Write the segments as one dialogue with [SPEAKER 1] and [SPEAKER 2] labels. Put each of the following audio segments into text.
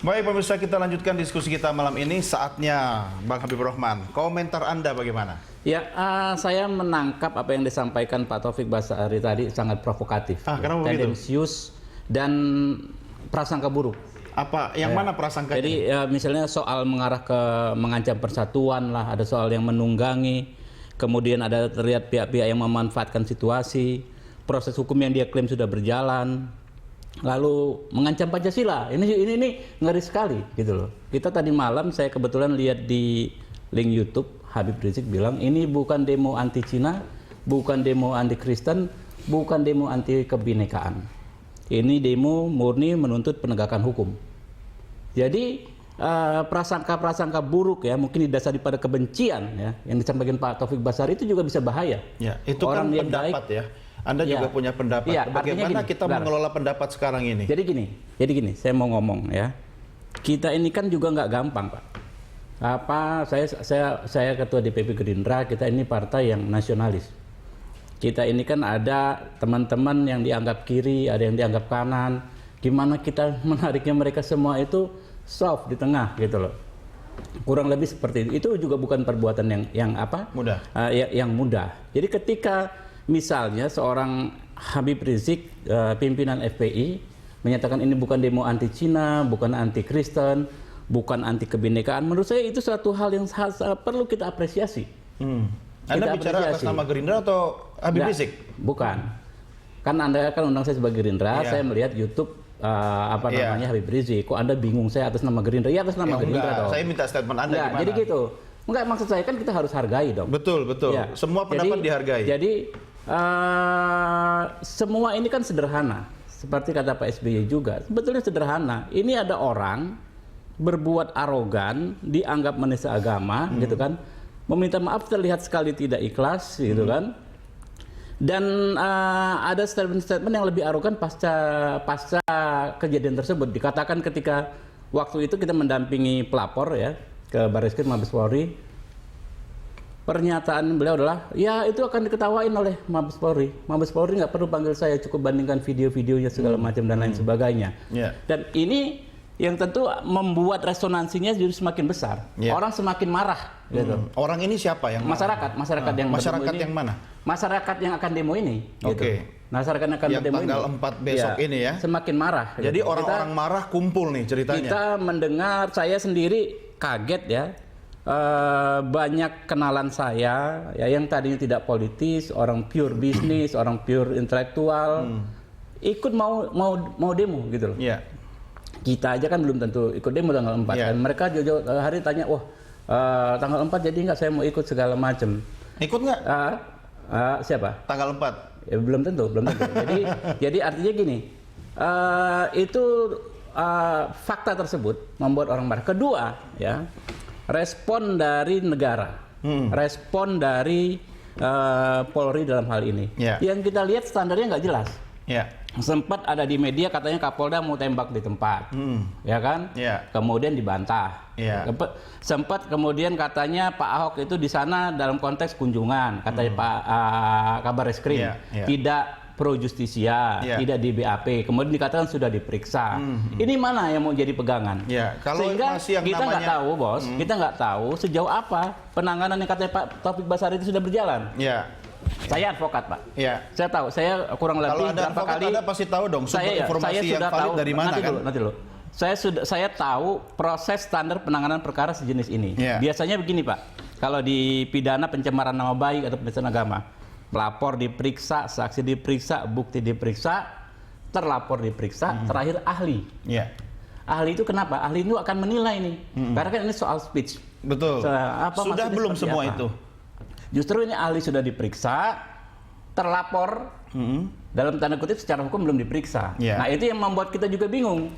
[SPEAKER 1] Baik pemirsa, kita lanjutkan diskusi kita malam ini. Saatnya Bang Habibur Rahman, komentar Anda bagaimana?
[SPEAKER 2] Ya, saya menangkap apa yang disampaikan Pak Taufik Basari tadi sangat provokatif,
[SPEAKER 1] Kenapa begitu?
[SPEAKER 2] tendensius dan prasangka buruk.
[SPEAKER 1] Apa yang mana prasangkanya?
[SPEAKER 2] Jadi misalnya soal mengarah ke mengancam persatuan lah, ada soal yang menunggangi, kemudian ada terlihat pihak-pihak yang memanfaatkan situasi, proses hukum yang dia klaim sudah berjalan, lalu mengancam Pancasila. Ini ngeri sekali gitu loh. Kita tadi malam saya kebetulan lihat di link YouTube Habib Rizik bilang ini bukan demo anti Cina, bukan demo anti Kristen, bukan demo anti kebinekaan. Ini demo murni menuntut penegakan hukum. Jadi prasangka-prasangka buruk ya, mungkin didasari pada kebencian ya, yang disampaikan Pak Taufik Basari itu juga bisa bahaya.
[SPEAKER 1] Ya, itu
[SPEAKER 2] Orang
[SPEAKER 1] kan
[SPEAKER 2] yang
[SPEAKER 1] pendapat
[SPEAKER 2] baik,
[SPEAKER 1] ya. Anda juga punya pendapat.
[SPEAKER 2] Ya,
[SPEAKER 1] Bagaimana
[SPEAKER 2] gini,
[SPEAKER 1] kita mengelola pendapat sekarang ini?
[SPEAKER 2] Jadi gini, saya mau ngomong ya. Kita ini kan juga nggak gampang, Pak. Saya ketua DPP Gerindra, kita ini partai yang nasionalis. Kita ini kan ada teman-teman yang dianggap kiri, ada yang dianggap kanan. Gimana kita menariknya mereka semua itu soft di tengah gitu loh. Kurang lebih seperti itu. Itu juga bukan perbuatan yang
[SPEAKER 1] mudah.
[SPEAKER 2] Yang mudah. Jadi ketika misalnya seorang Habib Rizik, pimpinan FPI, menyatakan ini bukan demo anti Cina, bukan anti Kristen, bukan anti kebinekaan. Menurut saya itu suatu hal yang perlu kita apresiasi.
[SPEAKER 1] Anda bicara atas nama Gerindra atau Habib Rizik?
[SPEAKER 2] Bukan. Kan Anda kan undang saya sebagai Gerindra, saya melihat YouTube namanya Habib Rizik. Kok Anda bingung saya atas nama Gerindra? Ya atas nama Gerindra dong.
[SPEAKER 1] Saya minta statement Anda gimana?
[SPEAKER 2] Jadi gitu. Enggak, maksud saya kan kita harus hargai dong.
[SPEAKER 1] Betul. Ya. Semua pendapat dihargai.
[SPEAKER 2] Jadi semua ini kan sederhana. Seperti kata Pak SBY juga, sebetulnya sederhana. Ini ada orang berbuat arogan, dianggap menista agama, gitu kan, meminta maaf terlihat sekali tidak ikhlas, gitu kan, dan ada statement-statement yang lebih arogan pasca kejadian tersebut. Dikatakan ketika waktu itu kita mendampingi pelapor ya ke Barreskrim Mabes Polri, pernyataan beliau adalah, ya itu akan diketawain oleh Mabes Polri. Mabes Polri nggak perlu panggil saya, cukup bandingkan video-videonya segala macam dan lain sebagainya. Dan ini yang tentu membuat resonansinya jadi semakin besar. Orang semakin marah. Gitu.
[SPEAKER 1] Orang ini siapa yang
[SPEAKER 2] masyarakat yang
[SPEAKER 1] masyarakat
[SPEAKER 2] ini,
[SPEAKER 1] yang mana?
[SPEAKER 2] Masyarakat yang akan demo ini. Gitu. Masyarakat yang akan
[SPEAKER 1] yang
[SPEAKER 2] demo
[SPEAKER 1] tanggal
[SPEAKER 2] ini.
[SPEAKER 1] 4 besok ini ya.
[SPEAKER 2] Semakin marah.
[SPEAKER 1] Jadi orang-orang marah kumpul nih ceritanya.
[SPEAKER 2] Kita mendengar, saya sendiri kaget ya. Banyak kenalan saya ya, yang tadinya tidak politis, orang pure bisnis, orang pure intelektual, ikut mau demo gitu loh. Kita aja kan belum tentu ikut demo tanggal 4 kan. Mereka jauh-jauh hari tanya, wah tanggal 4 jadi nggak, saya mau ikut segala macam.
[SPEAKER 1] Ikut nggak?
[SPEAKER 2] Siapa?
[SPEAKER 1] Tanggal 4?
[SPEAKER 2] Ya, belum tentu. Jadi artinya gini, itu fakta tersebut membuat orang marah. Kedua ya, respon dari negara, respon dari Polri dalam hal ini. Yang kita lihat standarnya nggak jelas. Sempat ada di media katanya Kapolda mau tembak di tempat, ya kan? Kemudian dibantah. Sempat kemudian katanya Pak Ahok itu di sana dalam konteks kunjungan, katanya Pak Kabar Eskrim, tidak pro justisia, tidak di BAP. Kemudian dikatakan sudah diperiksa. Ini mana yang mau jadi pegangan?
[SPEAKER 1] Kalau
[SPEAKER 2] sehingga
[SPEAKER 1] masih yang
[SPEAKER 2] kita nggak
[SPEAKER 1] namanya...
[SPEAKER 2] tahu, bos. Kita nggak tahu sejauh apa penanganan yang katanya Pak Taufik Basari itu sudah berjalan. Saya advokat, Pak. Saya tahu. Saya kurang lebih berapa kali.
[SPEAKER 1] Anda pasti tahu dong sumber informasi yang valid dari mana kan?
[SPEAKER 2] Nanti dulu. Saya tahu proses standar penanganan perkara sejenis ini. Biasanya begini, Pak. Kalau di pidana pencemaran nama baik atau penistaan agama, pelapor diperiksa, saksi diperiksa, bukti diperiksa, terlapor diperiksa, terakhir ahli. Ahli itu kenapa? Ahli itu akan menilai nih. Karena kan ini soal speech.
[SPEAKER 1] Betul. Sudah belum semua itu?
[SPEAKER 2] Justru ini ahli sudah diperiksa, terlapor dalam tanda kutip secara hukum belum diperiksa. Nah itu yang membuat kita juga bingung.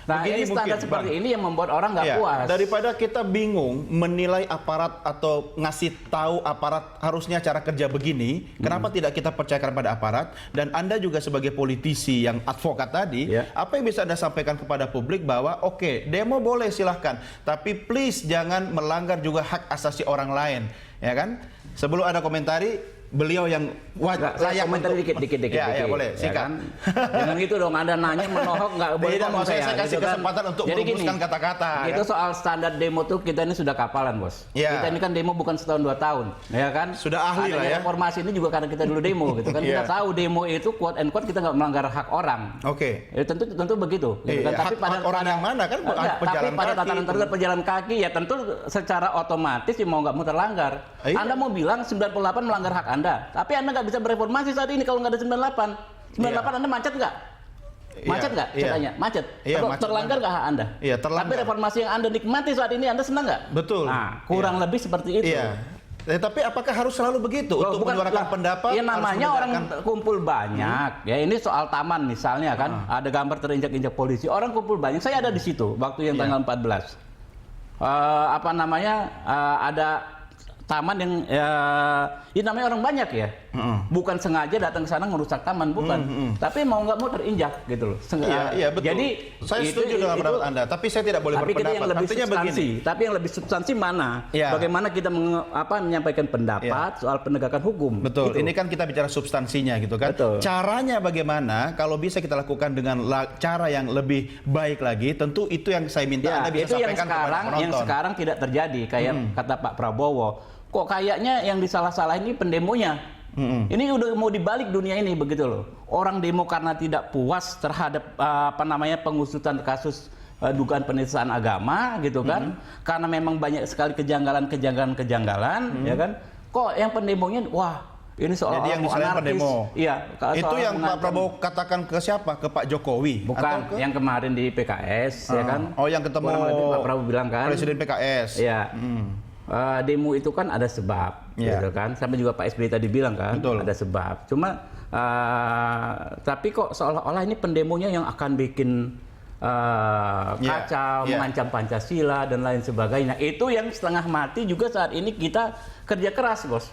[SPEAKER 2] Nah ini standar seperti ini yang membuat orang nggak puas.
[SPEAKER 1] Daripada kita bingung menilai aparat atau ngasih tahu aparat harusnya cara kerja begini, kenapa tidak kita percayakan pada aparat? Dan Anda juga sebagai politisi yang advokat tadi, apa yang bisa Anda sampaikan kepada publik bahwa oke, demo boleh silahkan, tapi please jangan melanggar juga hak asasi orang lain, ya kan? Sebelum Anda komentari, beliau yang layak
[SPEAKER 2] komentar
[SPEAKER 1] untuk
[SPEAKER 2] dikit.
[SPEAKER 1] Ya, boleh, sikat.
[SPEAKER 2] Kan? Jangan gitu dong, Anda nanya menohok nggak boleh
[SPEAKER 1] Tidak,
[SPEAKER 2] ngomong
[SPEAKER 1] saya
[SPEAKER 2] gitu
[SPEAKER 1] kasih kesempatan untuk merumuskan kata-kata.
[SPEAKER 2] Itu
[SPEAKER 1] kan?
[SPEAKER 2] soal standar demo tuh kita ini sudah kapalan, Bos.
[SPEAKER 1] Ya.
[SPEAKER 2] Kita ini kan demo bukan setahun 2 tahun, ya kan?
[SPEAKER 1] Sudah ahli lah ya.
[SPEAKER 2] Reformasi ini juga karena kita dulu demo gitu kan. Kita tahu demo itu quote and quote kita nggak melanggar hak orang.
[SPEAKER 1] Oke.
[SPEAKER 2] Ya, tentu begitu. Gitu kan?
[SPEAKER 1] Tapi hak orang yang mana kan?
[SPEAKER 2] Tapi pada tataran tertentu pejalan kaki ya tentu secara otomatis ya mau nggak mau terlanggar. Anda mau bilang 98 melanggar hak Anda, tapi Anda nggak bisa bereformasi saat ini kalau nggak ada 98. 98 Anda macet nggak? Macet nggak? Saya tanya, macet. Terlanggar nggak hak Anda?
[SPEAKER 1] Iya, terlanggar.
[SPEAKER 2] Tapi reformasi yang Anda nikmati saat ini Anda senang nggak?
[SPEAKER 1] Betul.
[SPEAKER 2] Nah, kurang lebih seperti itu.
[SPEAKER 1] Iya. Tapi apakah harus selalu begitu untuk menyuarakan pendapat?
[SPEAKER 2] Ya namanya orang kumpul banyak. Ya ini soal taman misalnya kan, ada gambar terinjak-injak polisi. Orang kumpul banyak. Saya ada di situ waktu yang tanggal 14. Ada taman yang ya namanya orang banyak ya, bukan sengaja datang ke sana merusak taman, bukan, tapi mau nggak mau terinjak gitu loh.
[SPEAKER 1] Iya, betul.
[SPEAKER 2] Jadi
[SPEAKER 1] saya setuju dengan pendapat Anda, tapi saya tidak boleh berpendapat.
[SPEAKER 2] Yang lebih
[SPEAKER 1] artinya
[SPEAKER 2] substansi,
[SPEAKER 1] begini.
[SPEAKER 2] tapi yang lebih substansi mana?
[SPEAKER 1] Ya.
[SPEAKER 2] Bagaimana kita menyampaikan pendapat soal penegakan hukum?
[SPEAKER 1] Betul.
[SPEAKER 2] Gitu.
[SPEAKER 1] Ini kan kita bicara substansinya gitu kan.
[SPEAKER 2] Betul.
[SPEAKER 1] Caranya bagaimana? Kalau bisa kita lakukan dengan cara yang lebih baik lagi, tentu itu yang saya minta Anda bisa sampaikan kepada penonton.
[SPEAKER 2] Yang sekarang tidak terjadi, kayak kata Pak Prabowo. Kok kayaknya yang disalah-salahin ini pendemonya. Ini udah mau dibalik dunia ini begitu loh. Orang demo karena tidak puas terhadap pengusutan kasus dugaan penistaan agama gitu kan. Karena memang banyak sekali kejanggalan, ya kan. Kok yang pendemonya wah, ini soal
[SPEAKER 1] jadi yang misalnya pendemo.
[SPEAKER 2] Iya,
[SPEAKER 1] itu yang Pak Prabowo katakan ke siapa? Ke Pak Jokowi?
[SPEAKER 2] Bukan, yang kemarin di PKS ya kan.
[SPEAKER 1] Oh, yang ketemu
[SPEAKER 2] Pak Prabowo bilang kan.
[SPEAKER 1] Presiden PKS.
[SPEAKER 2] Iya. Demo itu kan ada sebab, gitu kan. Sampai juga Pak SBY tadi bilang kan,
[SPEAKER 1] betul,
[SPEAKER 2] ada sebab. Cuma tapi kok seolah-olah ini pendemonya yang akan bikin kacau, mengancam Pancasila dan lain sebagainya. Itu yang setengah mati juga saat ini kita kerja keras, Bos.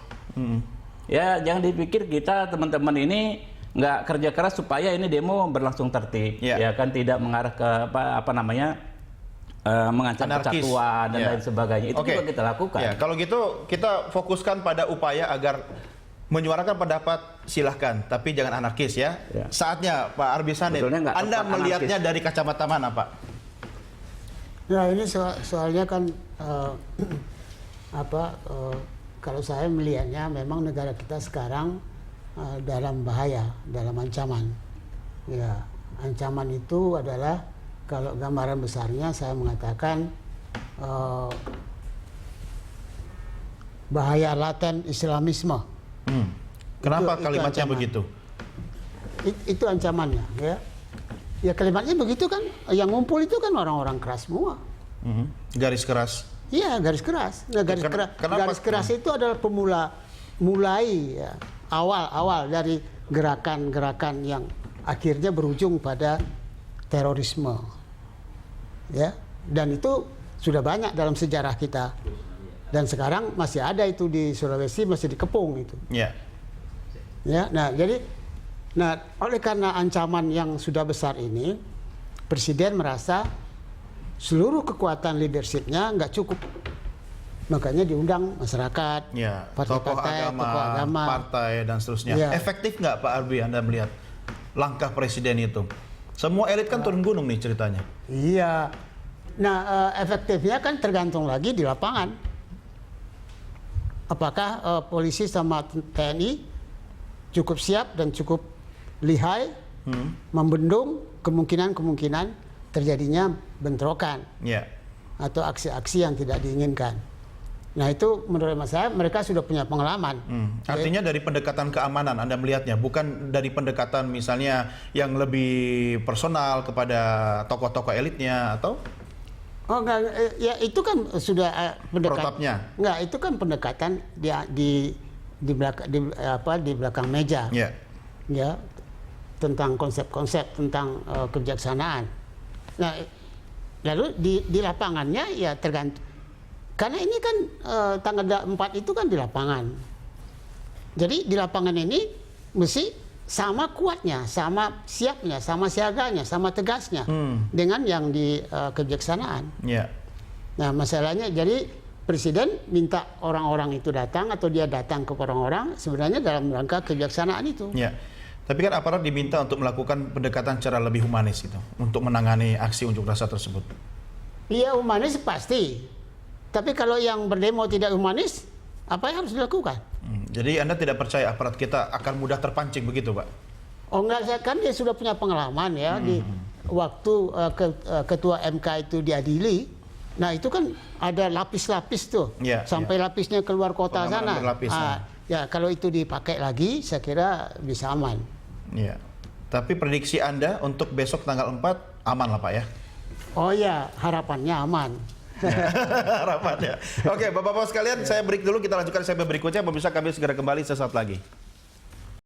[SPEAKER 2] Ya jangan dipikir kita teman-teman ini nggak kerja keras supaya ini demo berlangsung tertib, ya kan, tidak mengarah ke mengancam persatuan dan lain sebagainya. Itu juga kita lakukan.
[SPEAKER 1] Ya, kalau gitu kita fokuskan pada upaya agar menyuarakan pendapat silahkan, tapi jangan anarkis ya. Saatnya Pak Arbi Sanit, Anda melihatnya dari kacamata mana Pak?
[SPEAKER 3] Nah ini soalnya kan kalau saya melihatnya memang negara kita sekarang dalam bahaya, dalam ancaman. Ya, ancaman itu adalah kalau gambaran besarnya saya mengatakan bahaya laten Islamisme.
[SPEAKER 1] Kenapa
[SPEAKER 3] itu
[SPEAKER 1] kalimatnya begitu?
[SPEAKER 3] Itu ancamannya, ya. Ya kalimatnya begitu kan. Yang ngumpul itu kan orang-orang keras semua.
[SPEAKER 1] Garis keras.
[SPEAKER 3] Iya, garis keras. Nah, garis keras itu adalah mulai ya, awal dari gerakan-gerakan yang akhirnya berujung pada terorisme. Ya, dan itu sudah banyak dalam sejarah kita. Dan sekarang masih ada itu di Sulawesi, masih dikepung itu. Ya, jadi oleh karena ancaman yang sudah besar ini, Presiden merasa seluruh kekuatan leadershipnya nggak cukup. Makanya diundang masyarakat, partai-partai, tokoh agama,
[SPEAKER 1] partai dan seterusnya. Efektif nggak Pak Arbi Anda melihat langkah Presiden itu? Semua elit kan turun gunung nih ceritanya.
[SPEAKER 3] Iya. Nah, efektifnya kan tergantung lagi di lapangan. Apakah polisi sama TNI cukup siap dan cukup lihai membendung kemungkinan terjadinya bentrokan atau aksi-aksi yang tidak diinginkan. Nah itu menurut saya mereka sudah punya pengalaman.
[SPEAKER 1] Artinya dari pendekatan keamanan Anda melihatnya, bukan dari pendekatan misalnya yang lebih personal kepada tokoh-tokoh elitnya atau?
[SPEAKER 3] Oh enggak, ya itu kan sudah pendekatan.
[SPEAKER 1] Protapnya?
[SPEAKER 3] Enggak, itu kan pendekatan di belakang meja. Ya, tentang konsep-konsep tentang kejaksanaan. Nah, lalu di lapangannya ya tergantung. Karena ini kan tanggal 4 itu kan di lapangan. Jadi di lapangan ini mesti sama kuatnya, sama siapnya, sama siaganya, sama tegasnya dengan yang di kejaksanaan. Nah masalahnya jadi Presiden minta orang-orang itu datang atau dia datang ke orang-orang sebenarnya dalam rangka kebijaksanaan itu.
[SPEAKER 1] Ya. Tapi kan aparat diminta untuk melakukan pendekatan secara lebih humanis itu untuk menangani aksi unjuk rasa tersebut.
[SPEAKER 3] Iya, humanis pasti. Tapi kalau yang berdemo tidak humanis, apa yang harus dilakukan?
[SPEAKER 1] Jadi Anda tidak percaya aparat kita akan mudah terpancing begitu, Pak?
[SPEAKER 3] Oh enggak, kan dia sudah punya pengalaman ya di waktu ketua MK itu diadili. Nah itu kan ada lapis-lapis tuh, sampai lapisnya keluar kota sana. Ya kalau itu dipakai lagi, saya kira bisa aman.
[SPEAKER 1] Ya. Tapi prediksi Anda untuk besok tanggal 4 aman lah Pak ya?
[SPEAKER 3] Oh ya, harapannya aman.
[SPEAKER 1] Harapannya. Oke, Bapak-Bapak sekalian, saya break dulu. Kita lanjutkan segmen berikutnya. Pemirsa, kami segera kembali sesaat lagi.